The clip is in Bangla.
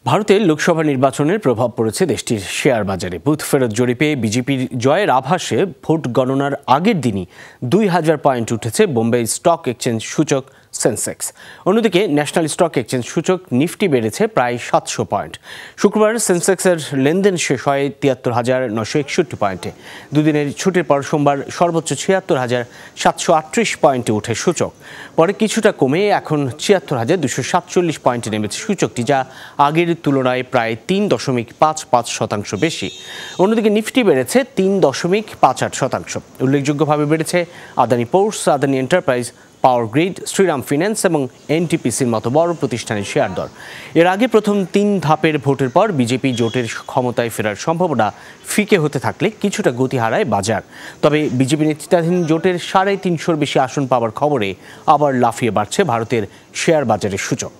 ভারতের লোকসভা নির্বাচনের প্রভাব পড়েছে দেশটির শেয়ার বাজারে। বুথ ফেরত জরিপে বিজেপির জয়ের আভাসে ভোট গণনার আগের দিনই 2000 পয়েন্ট উঠেছে বোম্বে স্টক এক্সচেঞ্জ সূচক সেন্সেক্স। অন্যদিকে ন্যাশনাল স্টক এক্সচেঞ্জ সূচক নিফটি বেড়েছে প্রায় 700 পয়েন্ট। শুক্রবার সেন্সেক্সের লেনদেন শেষ হয় 73,961 পয়েন্টে। দুদিনের ছুটির পর সোমবার সর্বোচ্চ 76,738 পয়েন্টে উঠে সূচক। পরে কিছুটা কমে এখন 76,247 পয়েন্টে নেমেছে সূচকটি, যা আগের তুলনায় প্রায় 3.55% বেশি। অন্যদিকে নিফটি বেড়েছে 3.58%। উল্লেখযোগ্যভাবে বেড়েছে Adani ports, Adani enterprise, power grid, Shriram finance এবং এনটিপিসির মতো বড় প্রতিষ্ঠানের শেয়ার দর। এর আগে প্রথম 3 ধাপের ভোটের পর বিজেপি জোটের ক্ষমতায় ফেরার সম্ভাবনা ফিকে হতে থাকলে কিছুটা গতি হারায় বাজার। তবে বিজেপি নেতৃত্বাধীন জোটের 350-র বেশি আসন পাওয়ার খবরে আবার লাফিয়ে বাড়ছে ভারতের শেয়ার বাজারের সূচক।